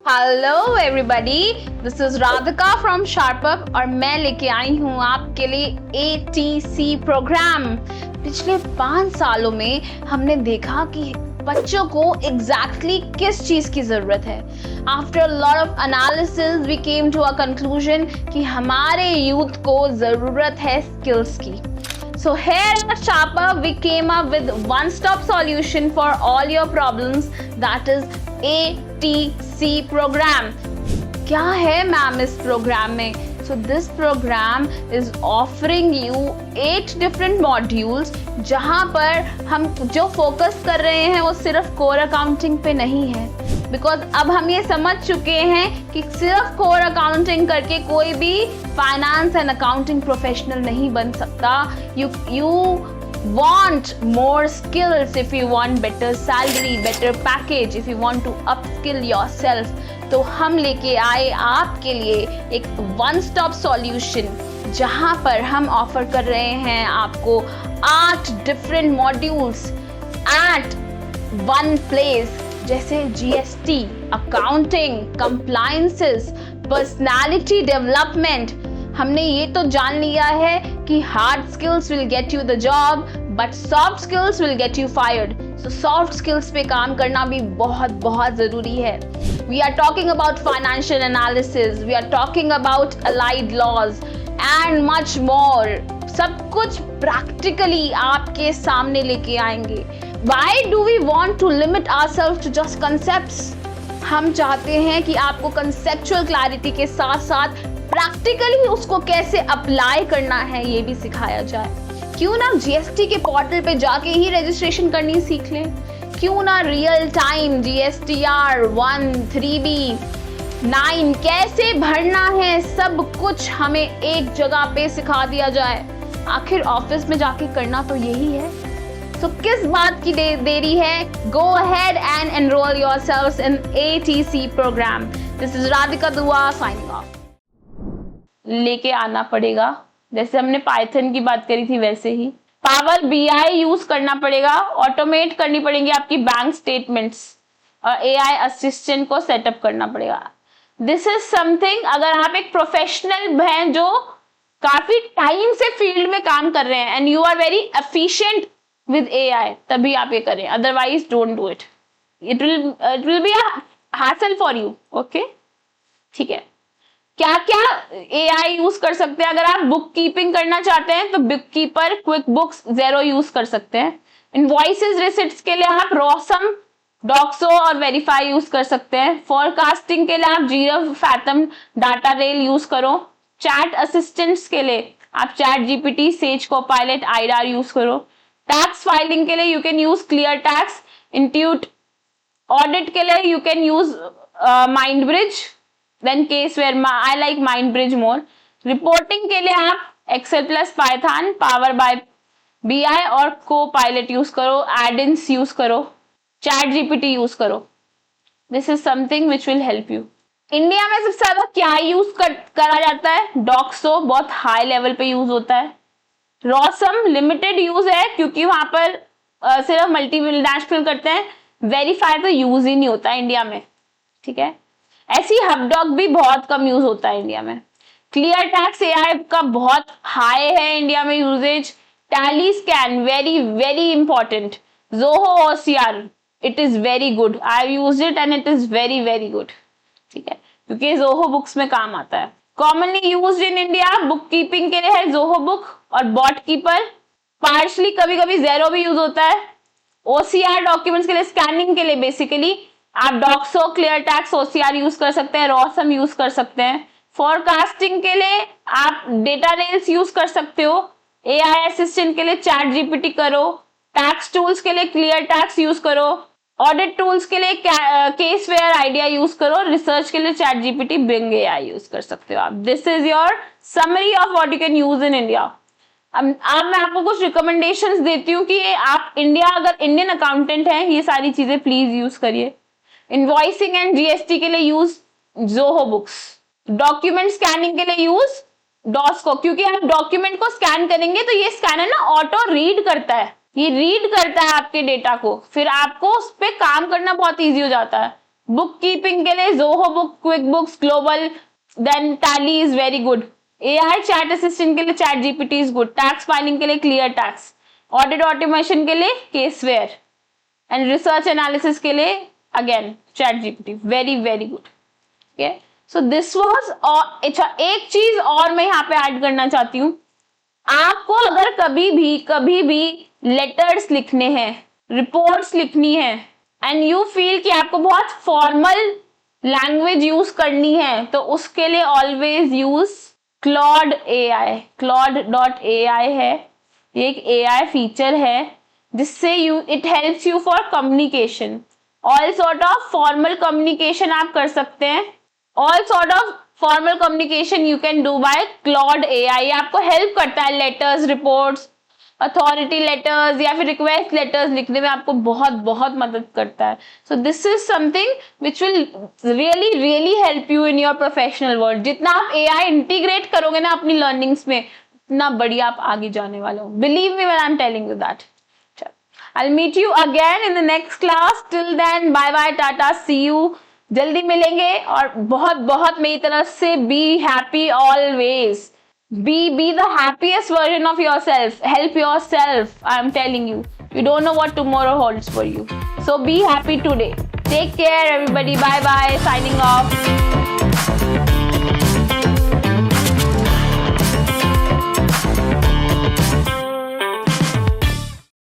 hello everybody, this is Radhika from SharpUp और मैं लेके आई हूँ आपके लिए ATC प्रोग्राम. पिछले 5 सालों में हमने देखा कि बच्चों को एग्जैक्टली किस चीज की जरूरत है. After a lot of analysis we came to a conclusion कि हमारे यूथ को जरूरत है स्किल्स की. So here at Sharpup we came up with one-stop solution for all your problems, that is ATC program. क्या है मैम इस प्रोग्राम में? So this program is offering you 8 different modules, जहाँ पर हम जो फोकस कर रहे हैं वो सिर्फ कोर अकाउंटिंग पे नहीं है. बिकॉज अब हम ये समझ चुके हैं कि सिर्फ कोर अकाउंटिंग करके कोई भी फाइनेंस एंड अकाउंटिंग प्रोफेशनल नहीं बन सकता. You want more skills if you want better salary, better package, if you want to upskill yourself. तो हम लेके आए आपके लिए एक one stop solution जहाँ पर हम ऑफर कर रहे हैं आपको 8 different modules at one place, जैसे GST, accounting, compliances, personality development. हमने ये तो जान लिया है कि hard skills will get you the job but soft skills will get you fired. So soft skills पे काम करना भी बहुत बहुत ज़रूरी है. We are talking about financial analysis, we are talking about allied laws and much more. सब कुछ प्रैक्टिकली आपके सामने लेके आएंगे. Why do we want to limit ourselves to just concepts? हम चाहते हैं कि आपको कंसेप्चुअल क्लैरिटी के साथ साथ प्रैक्टिकली उसको कैसे अप्लाई करना है ये भी सिखाया जाए. क्यों ना जीएसटी के पोर्टल पे जाके ही रजिस्ट्रेशन करनी सीख लें? क्यों ना रियल टाइम जीएसटीआर 1, 3B, 9 कैसे भरना है सब कुछ हमें एक जगह पे सिखा दिया जाए. आखिर ऑफिस में जाके करना तो यही है. तो किस बात की देरी है? Go ahead and enroll yourselves in ATC program. This is Radhika Dua signing of. लेके आना पड़ेगा, जैसे हमने पाइथन की बात करी थी वैसे ही पावर BI यूज करना पड़ेगा. ऑटोमेट करनी पड़ेंगी आपकी बैंक स्टेटमेंट्स और AI असिस्टेंट को सेटअप करना पड़ेगा. दिस इज समथिंग, अगर आप एक प्रोफेशनल हैं जो काफी टाइम से फील्ड में काम कर रहे हैं and you are very efficient with AI, तभी आप ये करें. Otherwise don't do it. It will be a hassle for you. Okay, ठीक है. क्या क्या AI यूज कर सकते हैं? अगर आप बुक कीपिंग करना चाहते हैं तो बुक कीपर, क्विक बुक्स, ज़ेरो यूज कर सकते हैं. इनवॉइसेस, रिसिप्ट्स के लिए आप रॉसम, डॉक्सो और वेरीफाई यूज कर सकते हैं. फॉरकास्टिंग के लिए आप Xero, Fathom, data rail use करो. चैट असिस्टेंट्स के लिए आप चैट GPT, सेज कोपायलट, आइडार यूज करो. टैक्स फाइलिंग के लिए you can use ClearTax, Intuit. Audit के लिए you can use MindBridge, then CaseWare. I like MindBridge more. Reporting के लिए आप Excel plus Python, power by BI और को पायलट यूज करो. एडिन्स यूज करो. चैट GPT यूज करो. This is something which will help you. India में सबसे ज्यादा क्या यूज करा जाता है? डॉक्सो बहुत हाई लेवल पे यूज होता है. रॉसम लिमिटेड यूज है क्योंकि वहां पर सिर्फ मल्टीनेशनल करते हैं. वेरीफाई तो यूज ही नहीं होता इंडिया में, ठीक है. ऐसी हबडॉग भी बहुत कम यूज होता है इंडिया में. क्लियर टैक्स AI का बहुत हाई है इंडिया में usages. Tally scan very very important. Zoho OCR it is very good. I use it and it is very very good, ठीक है, क्योंकि जोहो बुक्स में काम आता है. Commonly used in India book keeping के लिए है जोहो बुक और बॉट कीपर. पार्शली कभी कभी ज़ेरो भी यूज होता है. OCR डॉक्यूमेंट्स के लिए, स्कैनिंग के लिए बेसिकली आप डॉक्सो, क्लियर टैक्स, OCR यूज कर सकते हैं. रॉसम यूज कर सकते हैं. फॉरकास्टिंग के लिए आप डेटा रेल्स यूज कर सकते हो. AI असिस्टेंट के लिए चैट GPT करो. टैक्स टूल्स के लिए क्लियर टैक्स यूज करो. ऑडिट टूल्स के लिए केसवेयर आइडिया यूज करो. रिसर्च के लिए chat GPT, Bing AI use कर सकते हो आप. This is your summary of what you can use in India. अब मैं आपको कुछ रिकमेंडेशंस देती हूँ कि आप इंडिया, अगर इंडियन अकाउंटेंट हैं, ये सारी चीजें प्लीज यूज करिए. इनवॉइसिंग एंड GST के लिए use Zoho books. Document scanning के लिए यूज डॉस्को, क्योंकि आप डॉक्यूमेंट को स्कैन करेंगे तो ये स्कैनर ना ऑटो रीड करता है. ये रीड करता है आपके डेटा को, फिर आपको उस पर काम करना बहुत ईजी हो जाता है. बुक कीपिंग के लिए Zoho book, QuickBooks, global, then Tally is very good. AI chat assistant के लिए chat GPT is good. Tax filing के लिए क्लियर टैक्स. ऑडिट ऑटोमेशन के लिए केसवेयर एंड रिसर्च एनालिसिस के लिए again chat GPT, very very good. Okay, so this was. अच्छा, एक चीज और मैं यहाँ पे ऐड करना चाहती हूँ. आपको अगर कभी भी लेटर्स लिखने हैं, रिपोर्ट्स लिखनी है एंड यू फील कि आपको बहुत फॉर्मल लैंग्वेज यूज करनी है, तो उसके लिए always use Claude AI. Claude.ai है, ये एक AI फीचर है जिससे it helps you for communication. All sort of formal communication आप कर सकते हैं. All sort of formal communication you can do by Claude AI. आपको हेल्प करता है लेटर्स, रिपोर्ट्स, अथॉरिटी लेटर्स या फिर रिक्वेस्ट लेटर्स लिखने में आपको बहुत बहुत मदद करता है. So this is something which will really really help you in your professional world. जितना आप AI इंटीग्रेट करोगे ना अपनी लर्निंग्स में, उतना बढ़िया आप आगे जाने वाले हो. Believe me when I am telling you that. I'll meet you again in the next class. Till then, bye bye, tata, see you. जल्दी मिलेंगे और बहुत बहुत मेरी तरफ से be happy always. Be the happiest version of yourself. Help yourself. I am telling you. You don't know what tomorrow holds for you. So be happy today. Take care, everybody. Bye bye. Signing off.